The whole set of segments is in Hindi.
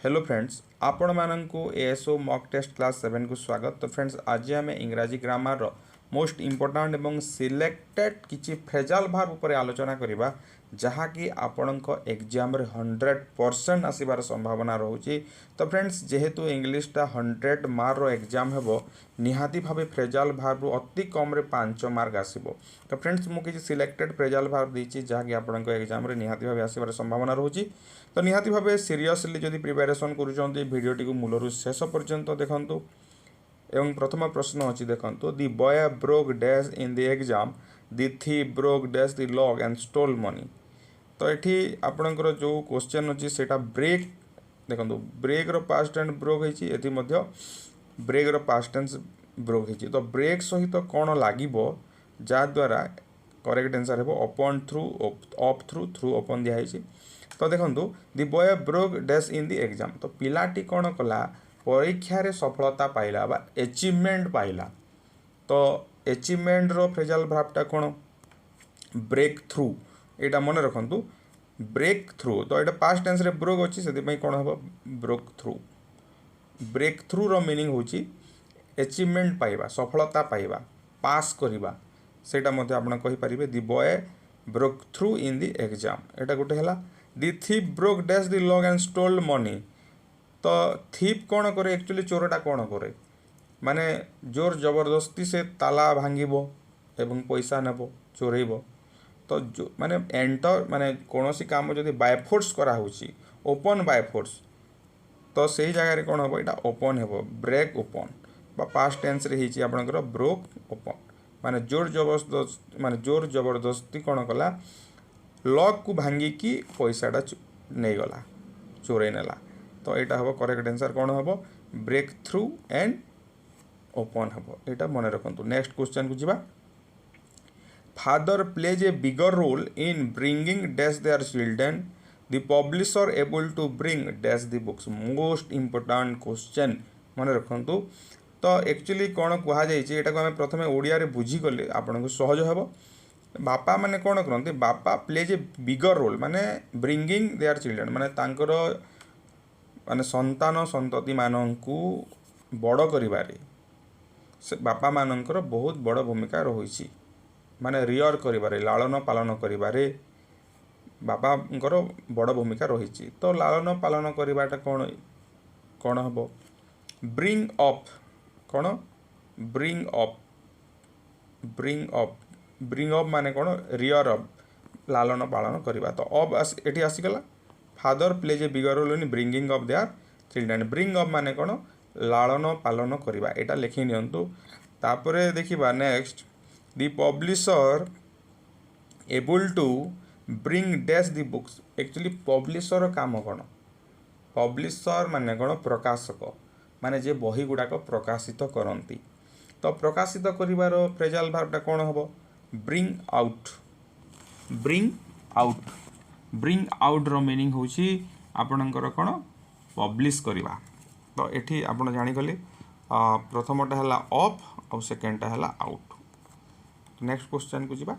हेलो फ्रेंड्स, आपण माननकु एएसओ मॉक टेस्ट क्लास 7 को स्वागत। तो फ्रेंड्स, आज आम इंग्राजी ग्रामर रो मोस्ट इम्पोर्टाट एवं सिलेक्टेड किछि फ्रेजाल भार्ब उपर आलोचना करिबा, जहाँकि आपणक एग्जाम रे 100% आसीबार संभावना रोचे। तो फ्रेंड्स, जेहेतु इंग्लिशटा 100 मार्क रो एग्जाम हेबो, निहाती भावे फ्रेजाल भार्ब अति कम रे 5 मार्क आसीबो। तो फ्रेंड्स, मु किछि सिलेक्टेड फ्रेजाल भार्ब देछि जहाँकि आपणक एग्जाम रे निहाती भावे आसीबार संभावना रोचे। तो निहाती भावे सीरियसली जदि प्रिपेरेसन करूछन्ती भिडियोटी को मूलरू शेष पर्यंत देखंतु। एवं प्रथम प्रश्न अच्छी देखंतु, the boy broke dash in the exam, the thief broke dash the log and stole money. तो ये आपणकर जो क्वेश्चन अच्छी सेटा ब्रेक देखंतु, ब्रेक रो पास्ट टेंस ब्रोक होइछि, एथि मध्य ब्रेक रो पास्ट टेंस ब्रोक होइछि। तो ब्रेक सहित कौन लागिबो जा द्वारा करेक्ट आंसर हेबो upon through, of through, through upon दिया होइछि। तो देखंतु, the boy broke dash in the exam. तो पिलाटी कौन कला, परीक्षा रे सफलता पाइला बा अचीवमेंट पाइला। तो अचीवमेंट रो फ्रेजाल भार्बटा कौन, ब्रेक थ्रू। एटा मन रखंतु, ब्रेक थ्रू। तो एटा पास्ट टेंस रे ब्रोक अछि, सेति पई कोन हबो ब्रोक थ्रू। ब्रेक थ्रू रो मीनिंग होछि अचीवमेंट पाइबा, सफलता पाइबा, पास करिबा। सेटा मध्ये आपण कहि परिबे the boy broke through in the exam. एटा गोटे हला। The thief broke dash the log and stole money. तो थीफ कौन करे, एक्चुअली चोरटा कौन करे, माने जोर जबरदस्ती से ताला भांगिबो एवं पैसा नेबो, चोरेइबो। तो जो माने एंटर माने कोनोसी काम जदि बाय फोर्स करा होछि, ओपन बाय फोर्स, तो सही जगह रे कौन हबो, एटा ओपन हेबो, ब्रेक ओपन। बा पास्ट टेंस रे हिची आपनकर ब्रोक ओपन, माने जोर जबरदस्ती कौन कला, लॉक को भांगी की पैसाटा नहीं गला, चोरे नेला। तो यहाँ हम करेक्ट आंसर कौन हम, ब्रेक थ्रू एंड ओपन हम, यहाँ मन रखु। नेक्स्ट क्वेश्चन को जीवा। Father plays a bigger role in bringing dash their children, the publisher able to bring dash the books. Most important question, मन रखु। तो एक्चुअली कौन कहुई, यहाँ को आम प्रथम ओडिया रे बुझीगले आपन को सहज हम। बापा माने कौन करते, बापा प्लेज ए बिगर रोल माने ब्रिंगिंग देयर चिल्ड्रेन, माने तांकर माने संतान संतति माननकु बड़ करिबारे से बापा माननकर बहुत बड़ भूमिका रहिछि। माने रियर करिबारे, लालन पालन करिबारे बापांकर बड़ भूमिका रहिछि। तो लालन पालन करिबाटा कौन कौन हबो, ब्रिंग अप। कौन, bring up, bring up, bring up माने कौन, रियर अप, लालन पालन करवा। तो अब एटी आसीगला, father plays a bigger role in bringing up their children. Bring up माने कौन, लालन पालन करवा। एटा लिखि नियंतु। तापरे देखिबा next, the publisher able to bring dash the books. Actually publisher काम कौन, पब्लिशर माने कौन, प्रकाशक, माने जे बही गुड़ाक प्रकाशित करती। तो प्रकाशित करिवार फ्रेजाल भार्बटा कौन हम, bring out. Bring out, bring out रो मीनिंग होची आपणकर कौन, पब्लिश करवा। तो एठी आपण जानिगले प्रथमटा हला ऑफ और सेकेंडटा हला आउट। नेक्स्ट क्वेश्चन को जीवा।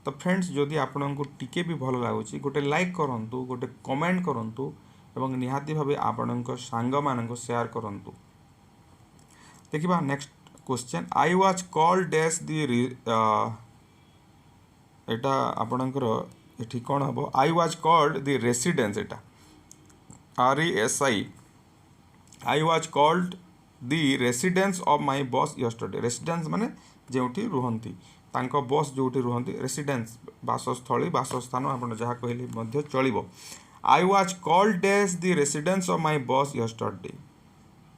तो फ्रेंड्स, जदि आपनको टिके भी भल लागुची, गोटे लाइक करंतु, गोटे कमेंट करंतु एवं निहाती भावे आपणक सांग मानक शेयर करंतु। देखिबा next question, I was called dash the एटा आपणकर एठी कौन हम, आई was called the residence. Etah RESI, I was called the residence of my boss yesterday. Residence माने जेउठी रुहंती, तांको बॉस जोठी रुहंती, रेसिडेंस बासस्थली, बासस्थान आपण जहा कहले मध्य चलिबो। I was called dash the residence of my boss yesterday,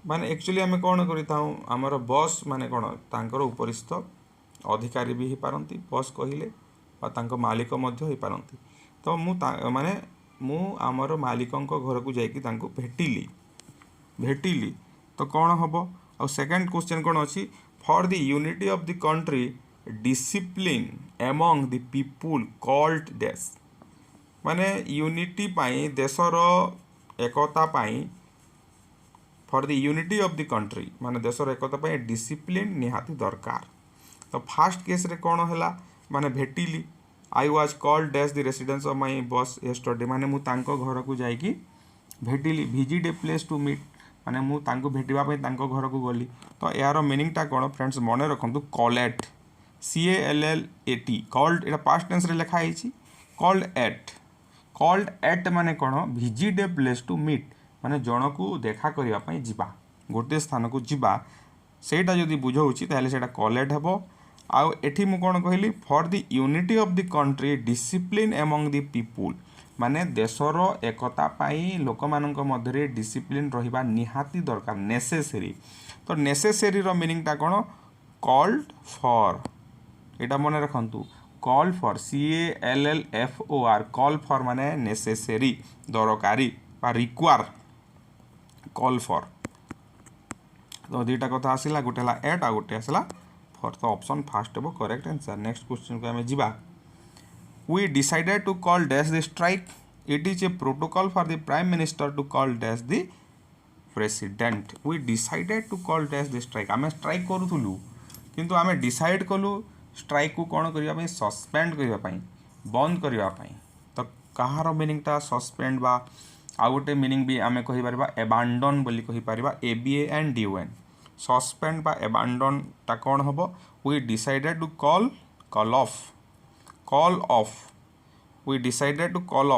माने एक्चुअली आम कौन करिथाउ, आमर बॉस माने कौन, तांकर उपरिस्थ अधिकारी भी ही पारंती, बॉस कहिले बा तांको मालिक मध्य ही पारंती। तो माने मु आमर मालिकंक घर को जाइकी तांको भेटिली। तो कौन हम। और सेकंड क्वेश्चन कौन अच्छी, for the unity of the country discipline among the people called dash. माने यूनिटी पाई, देशर एकता पाई, for the unity of the country माने देशर एकता पाई डिसिप्लिन निहाती दरकार। तो फास्ट केस रे कौन है, माने भेटिली, I was called dash the residence of my boss yesterday, माने मु तांको घर को जाइकी भेटिली visit a place to meet माने मु तांको भेटिबा पई तांको घर को गली तो यार मीनिंगटा कौन फ्रेंड्स मन रखु कॉलेट CALLAT कॉल्ड एटा पास्ट टेंस रे लिखा है कॉल्ड एट माने कौन visit a place to meet माने जन को देखा करबा पई जिबा गोटे स्थान को जिबा सेटा जदि बुझाऊँगी ताहले सेटा कॉलेट हेबो आउ एठी मु कोन कहली for the unity of the country discipline among the people माने देशर एकता पाई लोक मानक मध्य डिसिप्लिन रहिबा निहाती दरकार नेसेसरी तो नेसेसरी रो मीनिंगटा कोन कॉल्ड फॉर एटा मन रखंतु call for CALLFOR call for माने नेसेसरी दरकारी बा रिक्वायर कॉल फॉर तो दुईटा कथा आसला गोटे है एट आ गोटे आसला फॉर तो ऑप्शन फास्ट हे करेक्ट आंसर नेक्स्ट क्वेश्चन को आम जीवा we decided to call dash the strike it is a protocol for the prime minister to call dash the president we decided to call dash the strike आम स्ट्राइक करूँ किंतु आम डिसाइड कलु स्ट्राइक को कौन करने सस्पेंड करने बंद करने तो कହାର मीनिंगटा सस्पेंड बा आ गोटे मीनिंग भी आम कहीपर एबांडन बोली कहीपर ABANDON सस्पेंड बा एबांडन टा कौन हम we decided to call off we decided to call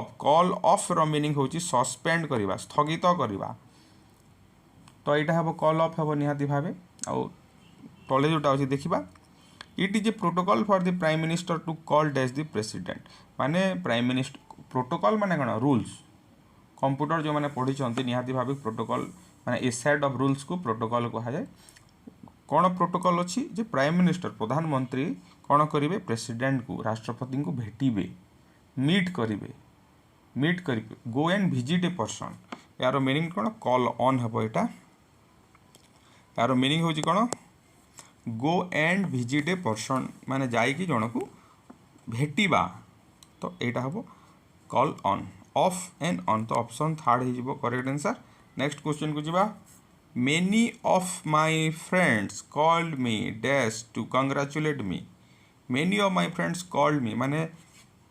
off रो मीनिंग होची सस्पेंड करवा स्थगित करवा तो यहाँ हम कॉल ऑफ हम निहाती भावे आउ तले जोटा अच्छे देखा it is a protocol for the prime minister to call dash the president माने प्राइम मिनिस्टर प्रोटोकॉल माने कौन रूल्स कंप्यूटर जो मैंने पढ़ी निहाती भाव प्रोटोकॉल माने ए सेट ऑफ रूल्स को प्रोटोकॉल कहा जाए कौन प्रोटोकॉल अच्छी जे प्राइम मिनिस्टर प्रधानमंत्री कौन करेंगे प्रेसिडेंट को राष्ट्रपति को भेटिबे मीट करेंगे go and visit a person यार मीनिंग कौन कॉल ऑन हम यहाँ यार मीनिंग हूँ कौन go and visit a person माने जाइकी जन को भेटिबा तो यहाँ हम call on off and on तो ऑप्शन थर्ड हो करेक्ट आंसर नेक्स्ट क्वेश्चन को जीवा many of my friends called me dash to congratulate me many of my friends called me माने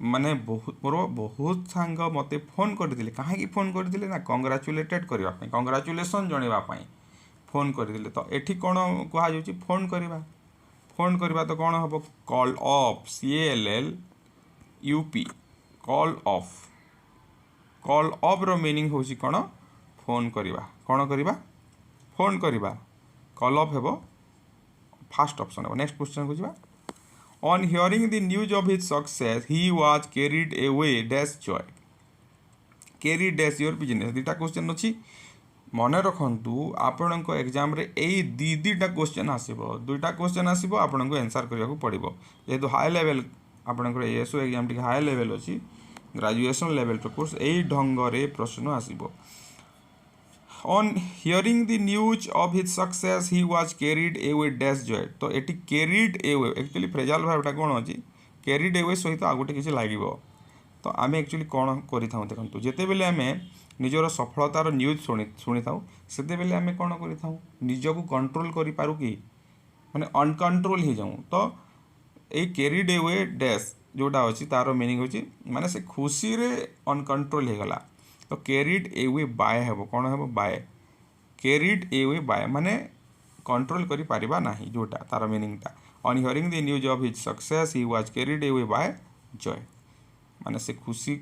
माने बहुत सांग मते फोन करते कहीं फोन करते ना कंग्रेचुलेटेड करने कंग्रेचुलेसन जनवाई फोन करते तो ये कौन कहुच्छी फोन करवा तो कौन हम call off CALLUP call off रो मीनिंग होची कौन फोन करवा फोन करवा कॉल ऑफ हेबो फास्ट ऑप्शन हेबो नेक्स्ट क्वेश्चन को जीवा on hearing the news of his success he was carried away dash joy carry dash your business दुटा क्वेश्चन अच्छी मन रखु आपण एग्जाम रे यही दुईटा क्वेश्चन आसो दुईटा क्वेश्चन आसो आपन को आंसर करने पड़ो जेहेतु हाई लेवल आपंकर ASO exam T high level अच्छी ग्रेजुएशन लेवल कोर्स यही ढंग से प्रश्न आसो on hearing the news of his success he was carried away dash Joy तो ये कैरिड अवे एक्चुअली फ्रेजाल भावटा कौन अच्छी कैरिड अवे सहित आ गोटे किसी लगे तो आम एक्चुअली कौन करूँ देखो जिते बेले आम निजर सफलतार न्यूज शुणी था से बेले आम कौन कर निजक कंट्रोल करूँ कि माने अनकंट्रोल हो जाऊँ तो ये कैरिड अवे डैश जोटा अच्छी तार मीनिंग अच्छी माने से खुशी रे अनकंट्रोल हो गला तो कैरिड अवे बाय हे कौन हे बाय कैरिड अवे बाय माने कंट्रोल करि परिबा नाही जोटा तार मीनिंगटा on hearing the news of his success he was carried away by joy माने से खुशी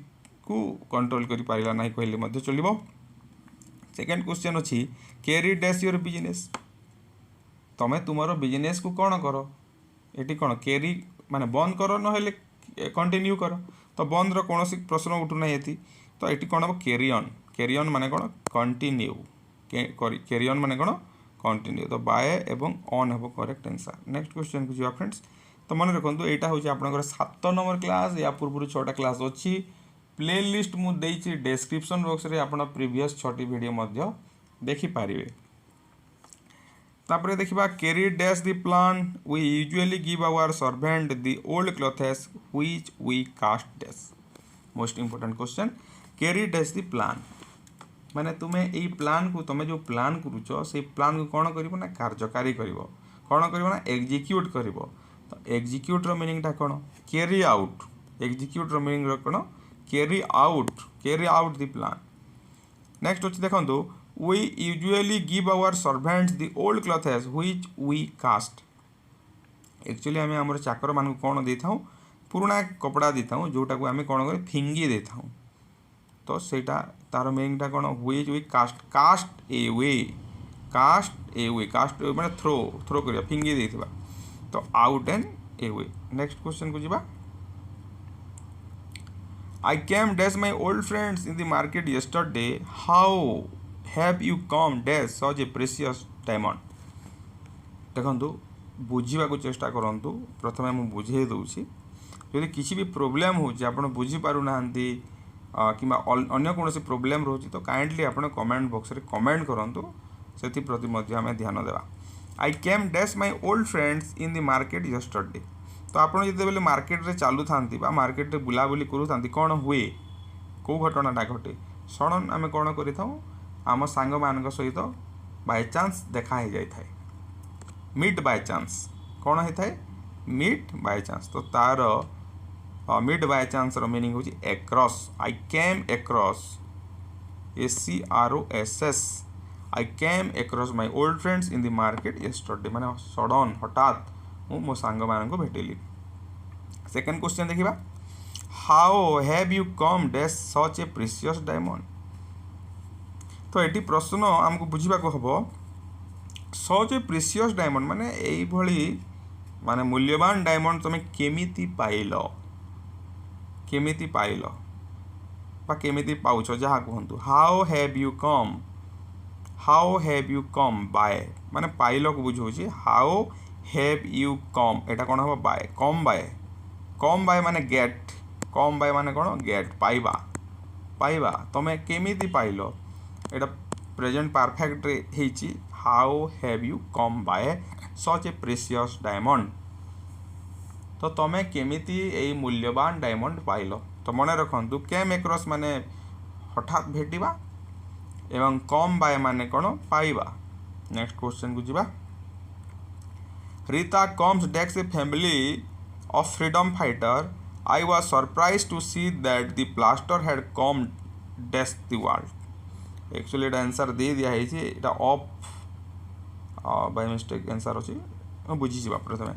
को कंट्रोल करि पारिला नाही कहले मध्ये चलिबो सेकंड क्वेश्चन अछि कैरी डैश योर बिजनेस तमे तुमरो बिजनेस को कौन कर एटी कौन कैरी माने बंद कर नहेले कंटिन्यू कर तो बंद रो कौन प्रश्न उठू ना ये तो ये कौन हम कैरी ऑन माने कौन कंटिन्यू कैरी ऑन माने कौन कंटिन्यू तो बाय एवं ऑन हम करेक्ट आंसर नेक्स्ट क्वेश्चन को जीवा फ्रेंड्स तो मन रखु यहाँ हूँ आपंकर 7 नंबर क्लास या पूर्व 6टा क्लास अच्छी प्ले लिस्ट मुझे डिस्क्रिप्शन बॉक्स रे आप प्रीवियस 6टी वीडियो देखिपारे तापर देखा carry dash the plan we usually give our servant the old clothes which we cast dash most important question carry dash the plan माने तुम्हें यही प्लान को तुम्हें जो प्लान करुच से प्लान को कौन कर ना कार्यकारी कर कौन कर ना एग्जीक्यूट कर तो एग्जीक्यूट रो मीनिंग टा कौन कैरी आउट एग्जीक्यूट रो मीनिंग कौन carry out the plan next अच्छे देखो we usually give our servants the old clothes which we cast. Actually आम आम चाकर मान कौन दे था पुराणा कपड़ा दे था जोटा को आम कौन कर फिंगी दे था तो सेटा तार मीनिंगटा कौन which we cast cast away cast मैंने थ्रो थ्रो कर फिंगी देथिबा तो out and away. Next question को जीवा I came dash my old friends in the market yesterday. How have you come dash such a precious diamond? देखंतु बुझीबा को चेष्टा करंतु प्रथमे मु बुझे दउछि जदि किसी भी प्रोब्लेम हो आपण बुझी पारु नाहंती किंबा अन्य कोनोसी प्रोब्लेम रोची तो काइंडली आपण कमेंट बॉक्स रे कमेंट करंतु सेति प्रति मध्ये हमें ध्यान देबा। I came dash my old friends in the market yesterday। तो आप जिते मार्केट रे चलू था मार्केट रे बुलाबुली करूँ कौन हुए कौ घटनाटा घटे सडन आम कौन करम सांग मान सहित बाय चांस देखा ही जाए मीट बाय चांस कौन होता है मीट बाय चांस तो तार मीट बाय चांस मीनिंग हूँ across. I came across ACROSS I came across my old friends in the market yesterday माने सडन हठात मो सांग मान को भेटिली। सेकेंड क्वेश्चन देखिबा how have you come dash such A precious diamond. तो एटी प्रश्न आमको बुझीबा को हबो सच ए प्रीशियस डायमंड माने एई भली माने मूल्यवान डायमंड तुम केमिति पाइलो बा केमिति पाउछ जहा कहंतु how have you come by माने पाइलो को बुझौछि हाउ हैव यू कम एटा कौन हम बाय कम बाय माने गेट कम बाय माने कौन गेट पाइबा तमें केमिति पाइलो एटा प्रेजेंट परफेक्ट रे हेची how have you come bye such A precious diamond तो तमें केमिति एई मूल्यवान डायमंड पाइलो तो मन रखंतु केम एक्रॉस माने हठात भेटिबा एवं कम बाय माने कौन पाइबा। नेक्स्ट क्वेश्चन को जीवा Rita comes decks a family of freedom fighter. I was surprised to see that the plaster had come dash the world. Actually Etah answer दे दिया है जे एटा ऑफ बाय मिस्टेक आंसर अछि बुझी जिबा प्रथमे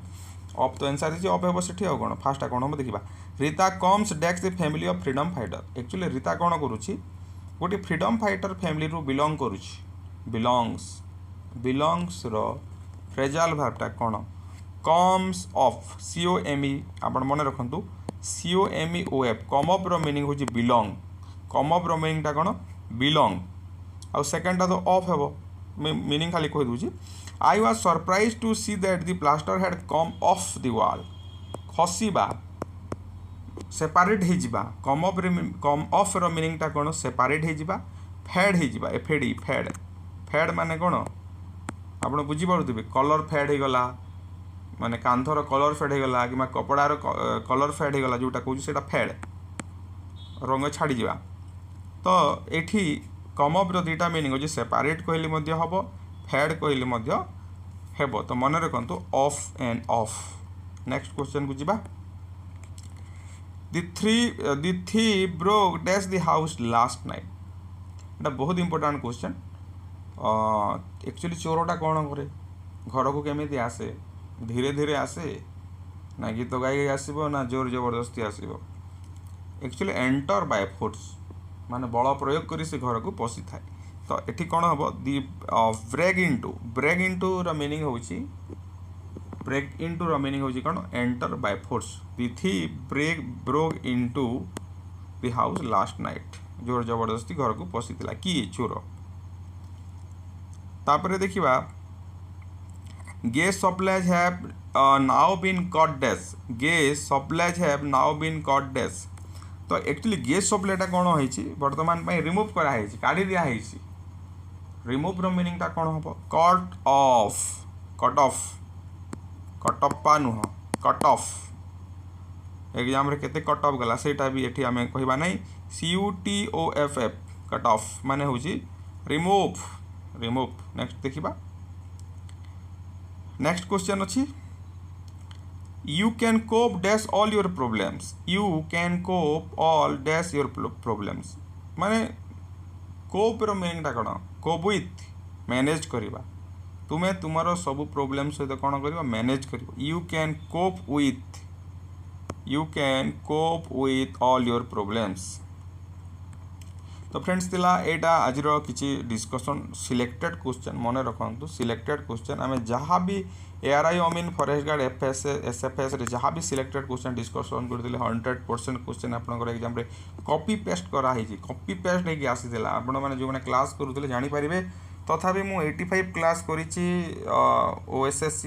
ऑफ तो आंसर जे ऑफ हेबो सेठी आ कोन फास्ट कोन हम देखिबा Rita comes dash the family of freedom fighter. Actually Rita कोन करूछि गोटे फ्रीडम फाइटर फैमिली रू बिलोंग करूछि बिलोंग्स रो फ्रेजाल भार्बटा कौन कम्स ऑफ COME आपण मन रखंतु COMEOF कम अप रो मीनिंग होची बिलोंग कम अप रो मीनिंगटा कौन बिलोंग आ सेकंडटा तो ऑफ हेबो मीनिंग खाली कहि दूची I was surprise to see that the plaster had come off the wall खसीबा सेपरेट हो जिबा कम ऑफ रो मीनिंगटा कौन सेपरेट हो जिबा फेड हो जिबा एफेडी फेड माने कौन आप बुझी पार्थ्वे कलर फेड हो गला माने कांथर कलर फेड हो गला कि कपड़ार कलर फेड हो गला जोटा कहूँ से फेड रंग छाड़ी जा तो ये कम अप दुईटा मीनिंग अच्छे सेपरेट कहले हम फेड कहले हेब तो मन रखु of end of. Next question को जीवा the thief broke dash the house last night। एटा बहुत इंपोर्टेंट क्वेश्चन एक्चुअली चोरटा कौन करे घर को केमी आसे धीरे धीरे आसे ना गीत गाई आसब ना जोर जबरदस्ती आसब एक्चुअली एंटर बाय फोर्स माने बल प्रयोग करी से घर को पशि थाए तो ये कौन हम दि ब्रेक इनटू मीनिंग हूँ ब्रेक इनटू मीनिंग हूँ कौन enter by force the thief broke into the house last night जोर जबरदस्ती घर को पशि कि चोर। तापर देखिबा gas supplies have now been cut dash gas supplies have now been cut dash तो एक्चुअली गैस सप्लाईटा कौन होइछि वर्तमान पई रिमूव करा होइछि काढी दिया होइछि रिमूव रो मीनिंगटा कौन हम कट ऑफ नुह कट ऑफ एग्जाम रे केते कट ऑफ गला सेटा भी एठी हमें कहबा नै CUTOFF कट ऑफ माने होछि रिमूव। नेक्स्ट देखिबा नेक्स्ट क्वेश्चन अछि you can cope dash all your problems माने कोप रो मीनिंगटा कौन कोप विथ मैनेज करवा तुम्हें तुमर सब प्रोब्लेम सहित कौन कर मैनेज कर you can cope with all your problems. तो फ्रेंड्स तिला एटा आज किसी डिस्कशन सिलेक्टेड क्वेश्चन मन रखु सिलेक्टेड क्वेश्चन आम जहाँ भी ARI अमीन फॉरेस्ट गार्ड FS SFS रे जहाँ भी सिलेक्टेड क्वेश्चन डिस्कसन करते 100% क्वेश्चन आपंकर एग्जाम रे कॉपी पेस्ट कराई कॉपी पेस्ट होगी आसी आपण मैंने जो मैंने क्लास करूँ जानीपारे तथापि मु 85 क्लास करी OSSC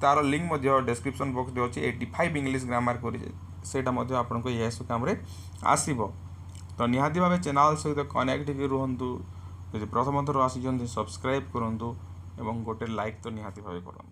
तार लिंक डिस्क्रिप्शन बॉक्स में अच्छी 85 इंग्लिश ग्रामर कर आपको ये काम आसब। तो निहाती भाव चैनल सहित कनेक्ट होकर रुहतु प्रथम थर आसी सब्सक्राइब करूँ और गोटे लाइक तो निहाती भाव करूँ।